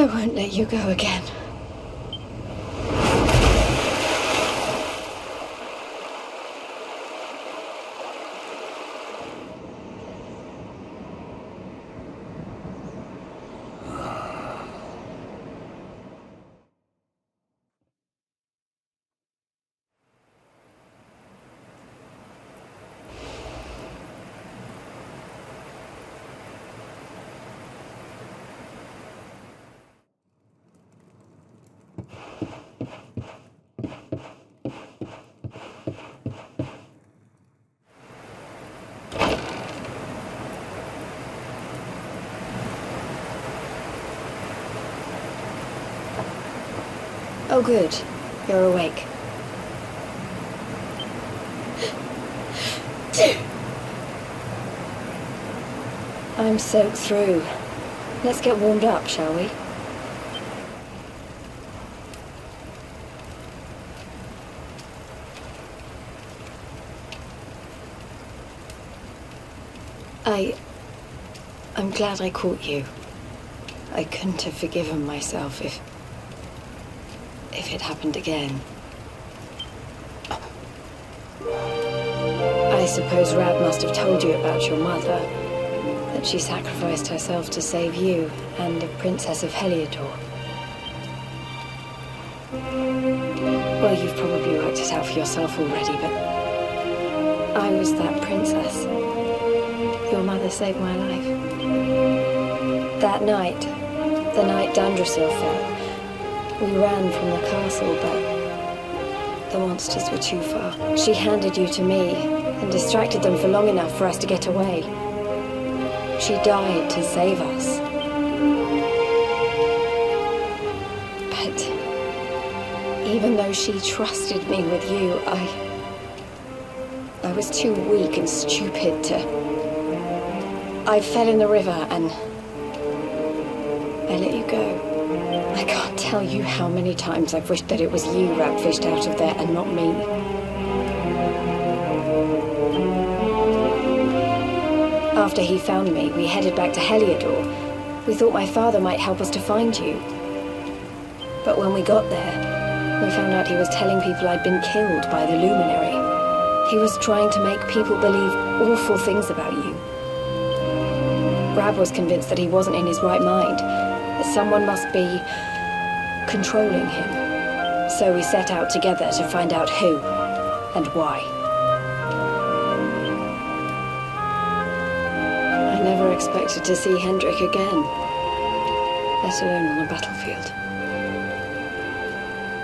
I won't let you go again. Oh good, you're awake. I'm soaked through. Let's get warmed up, shall we? I'm glad I caught you. I couldn't have forgiven myself if it happened again. I suppose Rab must have told you about your mother, that she sacrificed herself to save you and the Princess of Heliodor. Well, you've probably worked it out for yourself already, but I was that princess. Your mother saved my life. That night, the night Dandrasil fell, we ran from the castle, but the monsters were too far. She handed you to me and distracted them for long enough for us to get away. She died to save us. But even though she trusted me with you, I was too weak and stupid to... I fell in the river and I let you go. I can't tell you how many times I've wished that it was you Rab fished out of there and not me. After he found me, we headed back to Heliodor. We thought my father might help us to find you. But when we got there, we found out he was telling people I'd been killed by the Luminary. He was trying to make people believe awful things about you. Rab was convinced that he wasn't in his right mind, that someone must be controlling him. So we set out together to find out who and why. I never expected to see Hendrik again, let alone on a battlefield.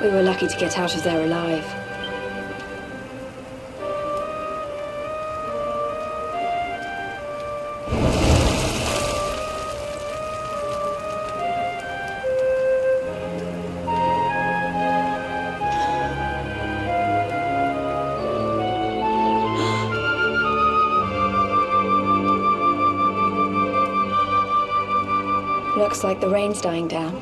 We were lucky to get out of there alive. Looks like the rain's dying down.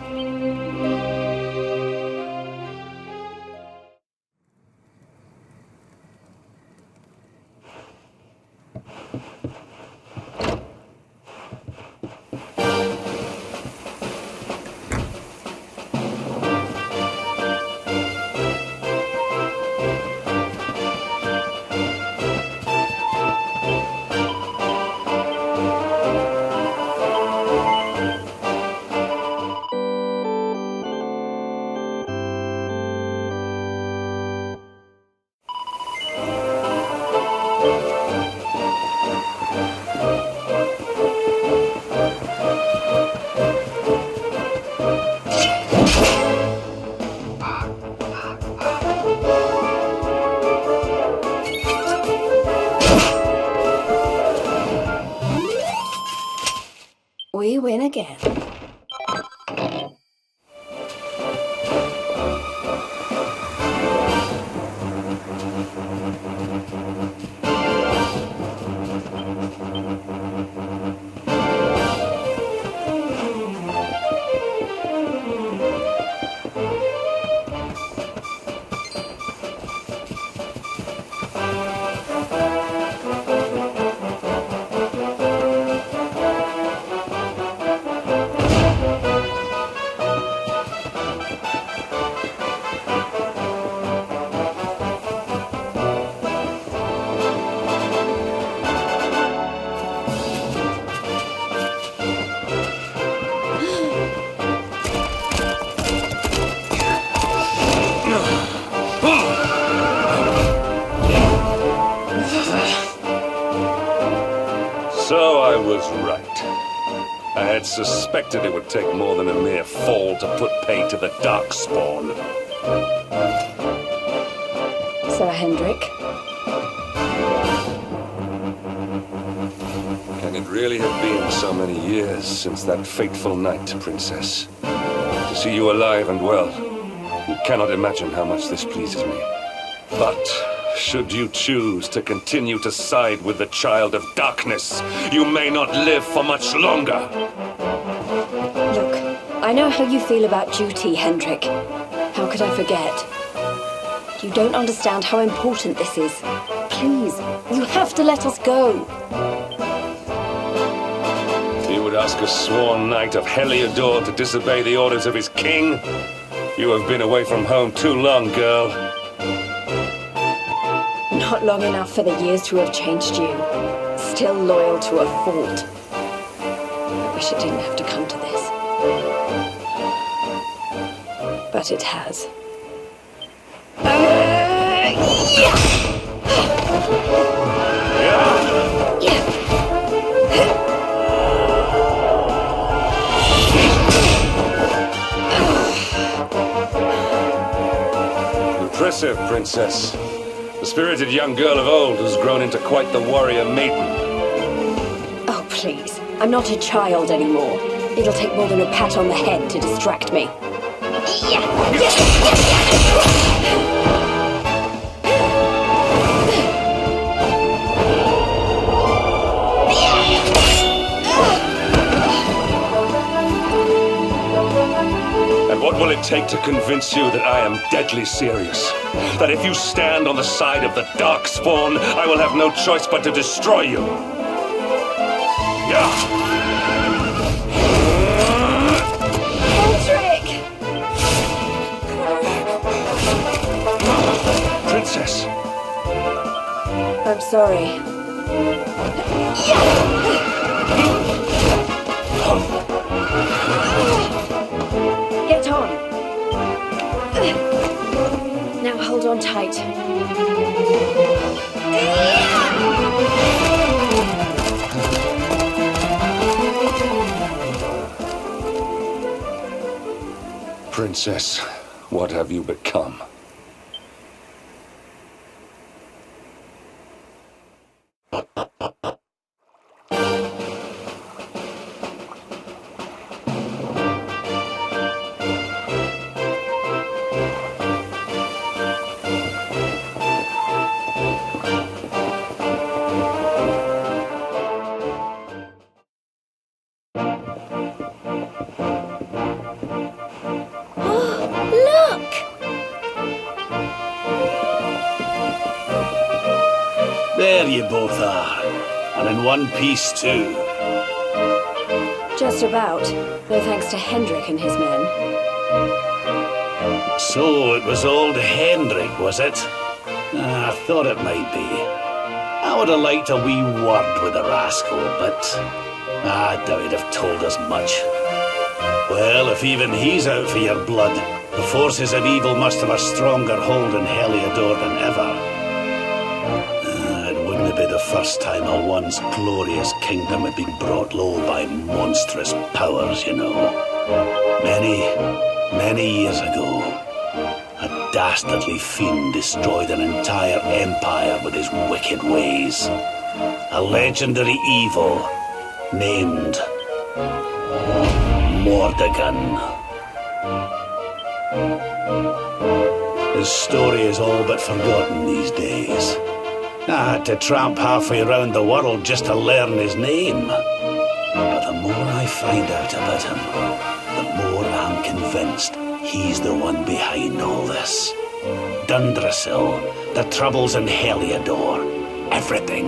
We win again. was right. I had suspected it would take more than a mere fall to put pay to the Darkspawn. Sir Hendrik? Can it really have been so many years since that fateful night, Princess? To see you alive and well, you cannot imagine how much this pleases me. But should you choose to continue to side with the Child of Darkness, you may not live for much longer. Look, I know how you feel about duty, Hendrik. How could I forget? You don't understand how important this is. Please, you have to let us go. You would ask a sworn knight of Heliodor to disobey the orders of his king? You have been away from home too long, girl. Not long enough for the years to have changed you. Still loyal to a fault. I wish it didn't have to come to this. But it has. Impressive, Princess. The spirited young girl of old has grown into quite the warrior maiden. Oh, please. I'm not a child anymore. It'll take more than a pat on the head to distract me. And what will it take to convince you that I am deadly serious? That if you stand on the side of the Darkspawn, I will have no choice but to destroy you? Yeah. Hendrik! Princess! I'm sorry. Get on. Now hold on tight. Princess, what have you become? There you both are. And in one piece, too. Just about. No thanks to Hendrik and his men. So it was old Hendrik, was it? I thought it might be. I would have liked a wee word with the rascal, but I doubt he'd have told us much. Well, if even he's out for your blood, the forces of evil must have a stronger hold in Heliodor than ever. It wouldn't be the first time a once glorious kingdom had been brought low by monstrous powers, you know. Many years ago, a dastardly fiend destroyed an entire empire with his wicked ways. A legendary evil named Mordegon. His story is all but forgotten these days. I had to tramp halfway around the world just to learn his name. But the more I find out about him, the more I'm convinced he's the one behind all this. Dundrasil, the troubles in Heliodor, everything.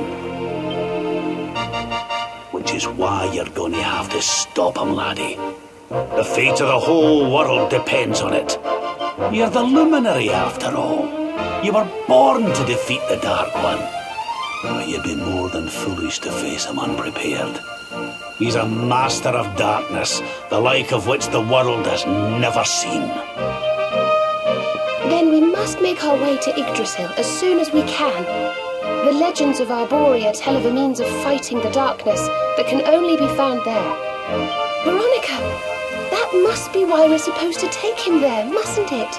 Which is why you're going to have to stop him, laddie. The fate of the whole world depends on it. You're the Luminary, after all. You were born to defeat the Dark One. But you'd be more than foolish to face him unprepared. He's a master of darkness, the like of which the world has never seen. Then we must make our way to Yggdrasil as soon as we can. The legends of Arborea tell of a means of fighting the darkness that can only be found there. Veronica, that must be why we're supposed to take him there, mustn't it?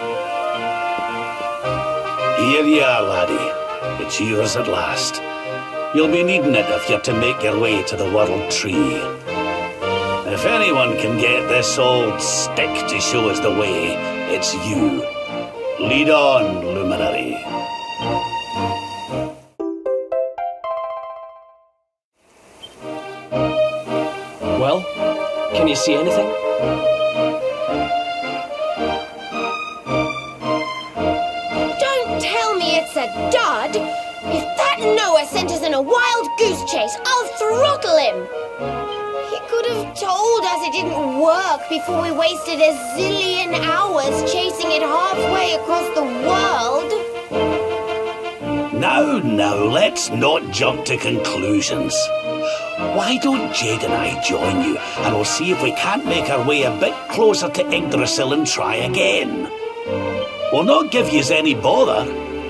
Here you are, laddie. It's yours at last. You'll be needing it if you're to make your way to the World Tree. If anyone can get this old stick to show us the way, it's you. Lead on, Luminary. Well, can you see anything? Don't tell me it's a dud! If that Noah sent us in a wild goose chase, I'll throttle him! He could have told us it didn't work before we wasted a zillion hours chasing it halfway across the world. Now, let's not jump to conclusions. Why don't Jade and I join you, and we'll see if we can't make our way a bit closer to Yggdrasil and try again. We'll not give yous any bother,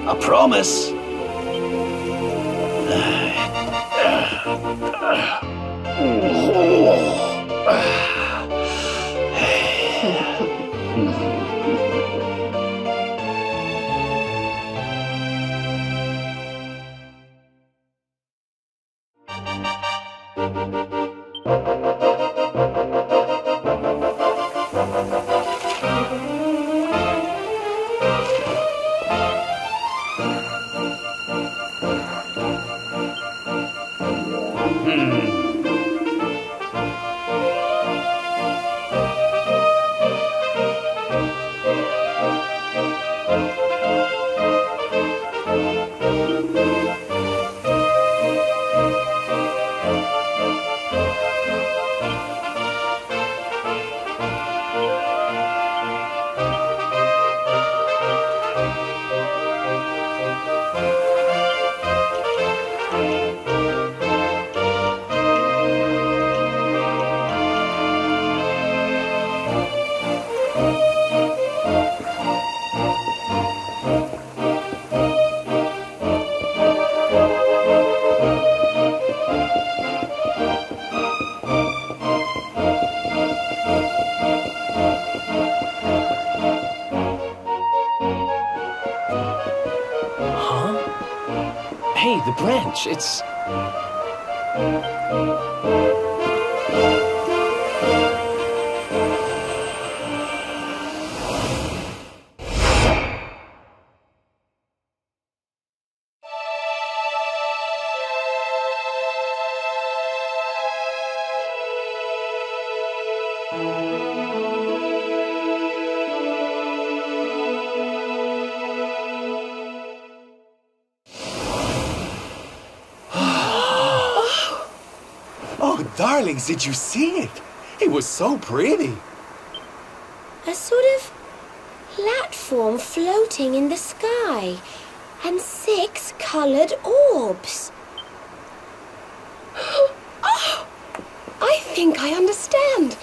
I promise. Hey, the branch, it's... Darlings, did you see it? It was so pretty. A sort of platform floating in the sky, and 6 coloured orbs. Oh, I think I understand.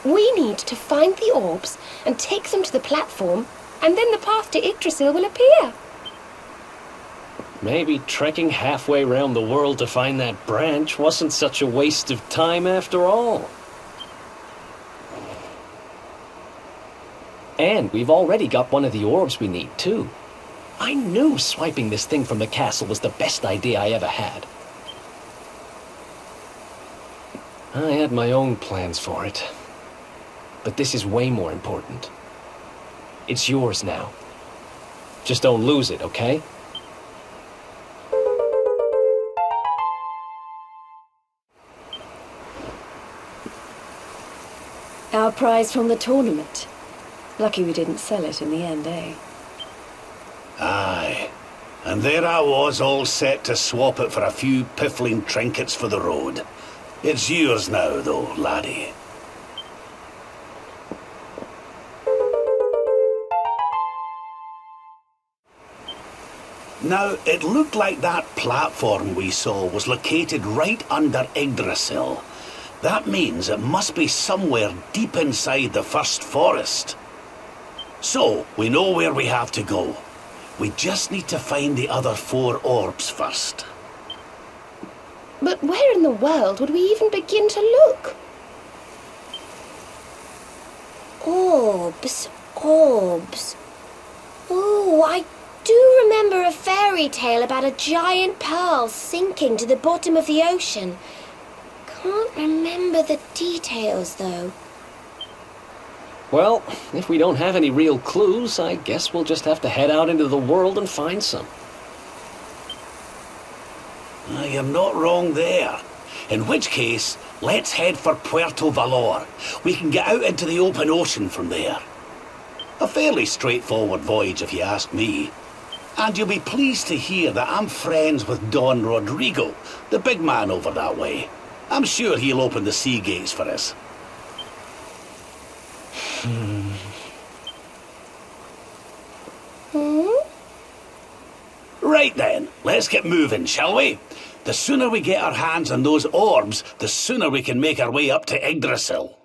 We need to find the orbs and take them to the platform, and then the path to Yggdrasil will appear. Maybe trekking halfway around the world to find that branch wasn't such a waste of time after all. And we've already got one of the orbs we need, too. I knew swiping this thing from the castle was the best idea I ever had. I had my own plans for it. But this is way more important. It's yours now. Just don't lose it, okay? Our prize from the tournament. Lucky we didn't sell it in the end, eh? Aye. And there I was, all set to swap it for a few piffling trinkets for the road. It's yours now, though, laddie. Now, it looked like that platform we saw was located right under Yggdrasil. That means it must be somewhere deep inside the first forest. So, we know where we have to go. We just need to find the other 4 orbs first. But where in the world would we even begin to look? Orbs, orbs. Oh, I do remember a fairy tale about a giant pearl sinking to the bottom of the ocean. Can't remember the details, though. Well, if we don't have any real clues, I guess we'll just have to head out into the world and find some. You're not wrong there. In which case, let's head for Puerto Valor. We can get out into the open ocean from there. A fairly straightforward voyage, if you ask me. And you'll be pleased to hear that I'm friends with Don Rodrigo, the big man over that way. I'm sure he'll open the sea gates for us. Right then, let's get moving, shall we? The sooner we get our hands on those orbs, the sooner we can make our way up to Yggdrasil.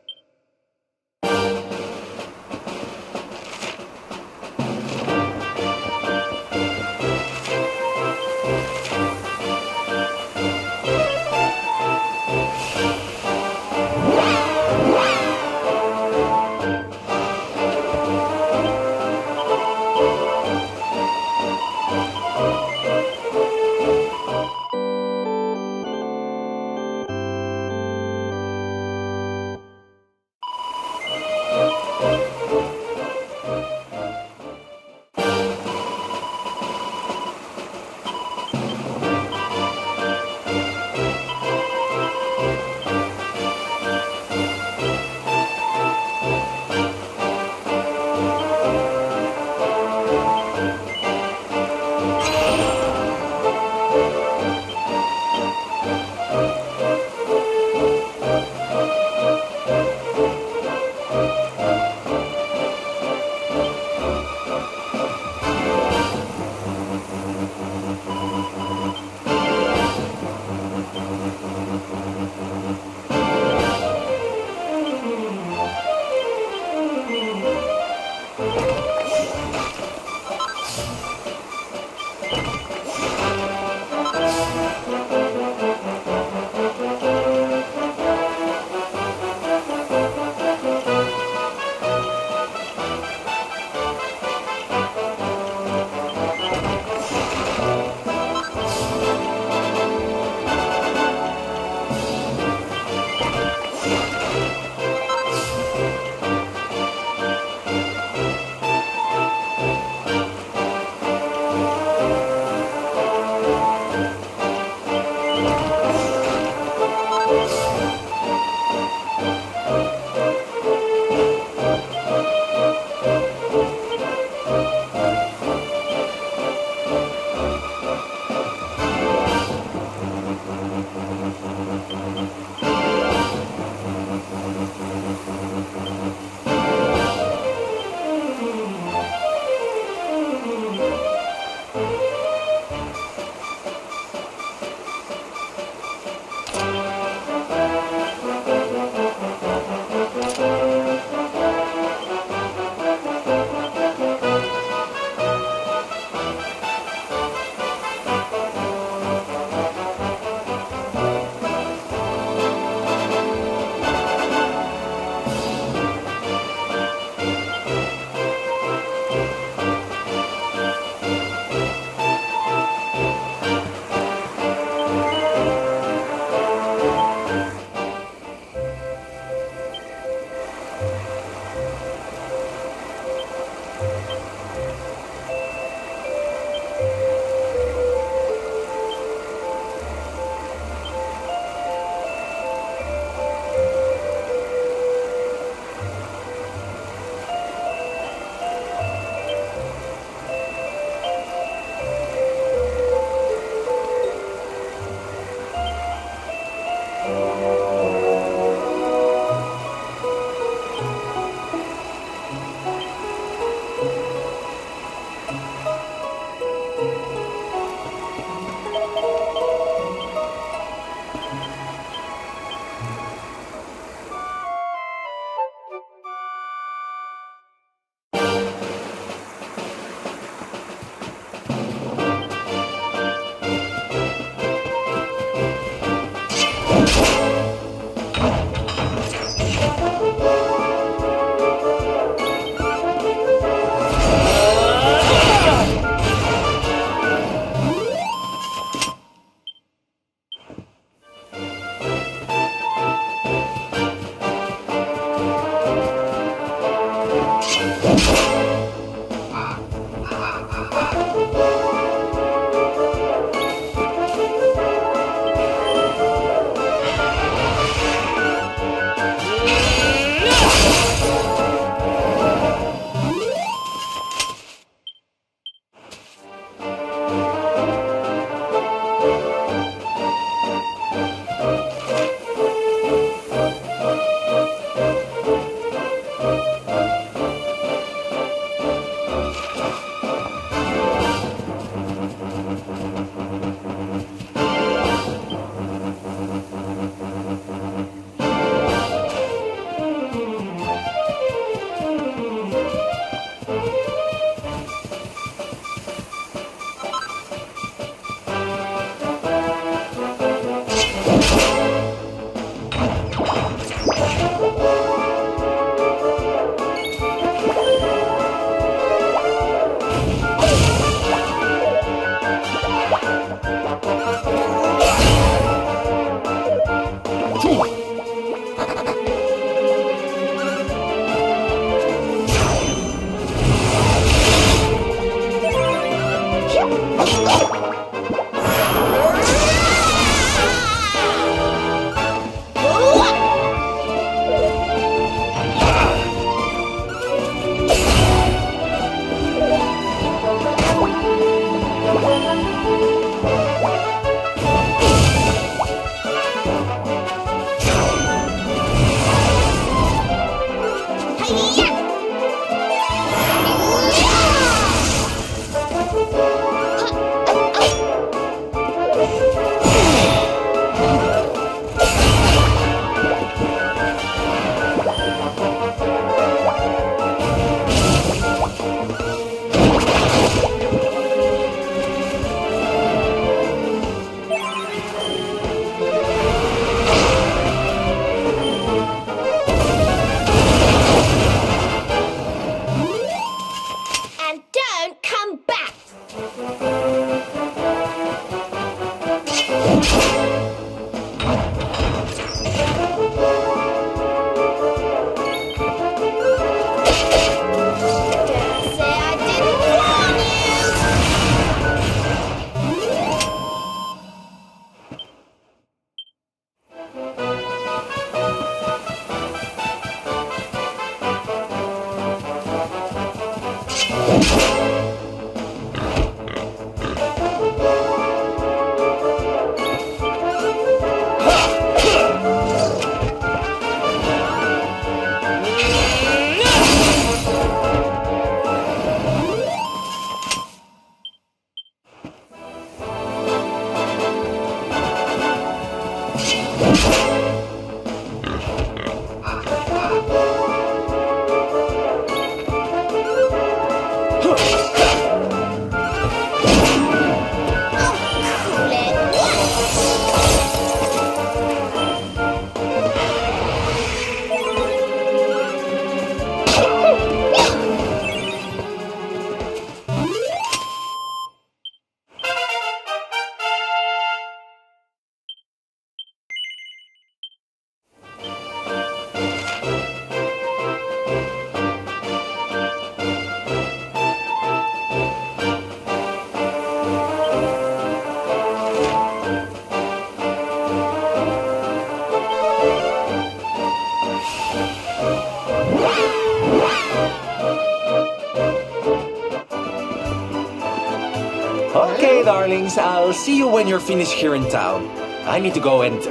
Okay, darlings, I'll see you when you're finished here in town. I need to go and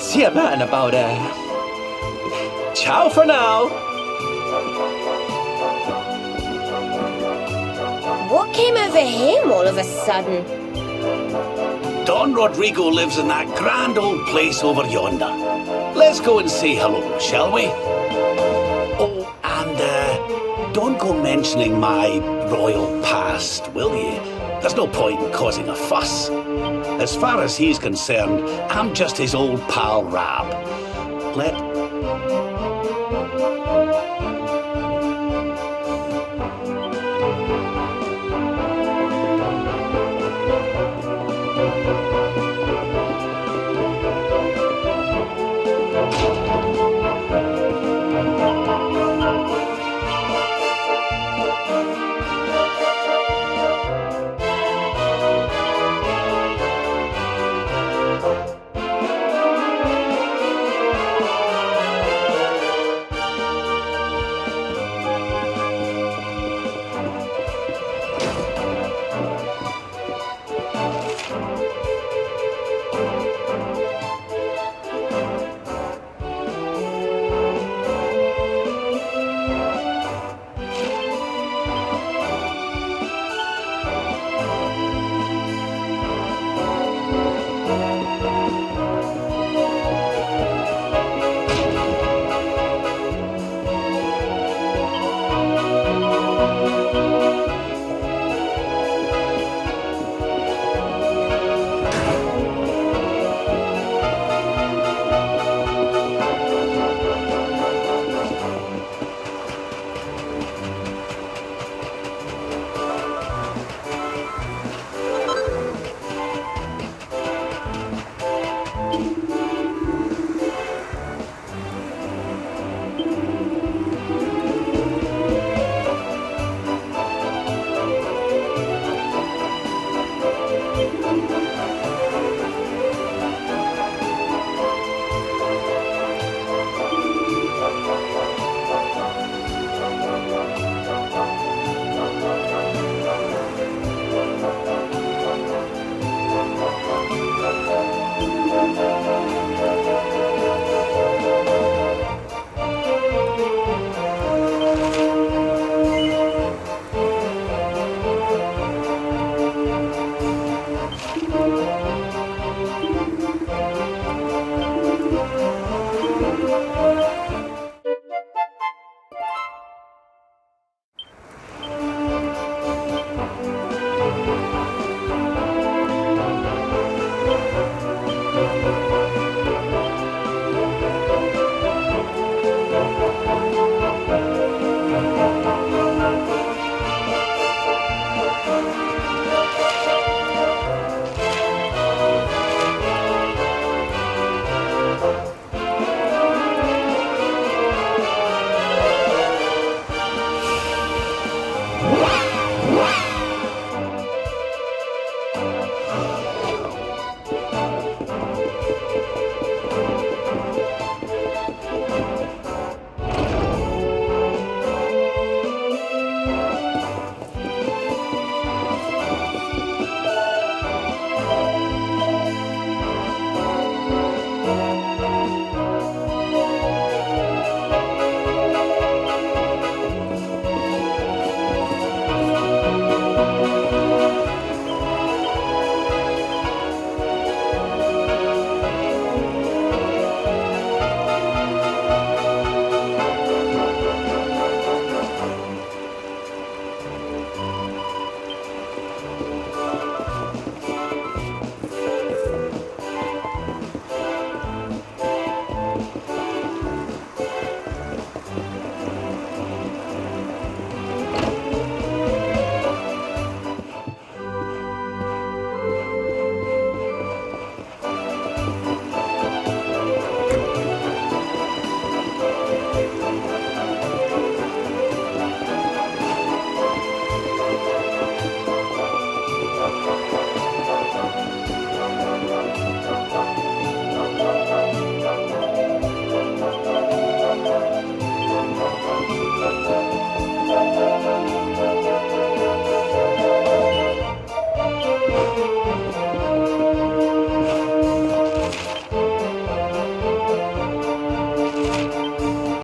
see a man about ciao for now. What came over him all of a sudden? Don Rodrigo lives in that grand old place over yonder. Let's go and say hello, shall we? Oh, and don't go mentioning my royal past, will you? There's no point in causing a fuss. As far as he's concerned, I'm just his old pal Rab.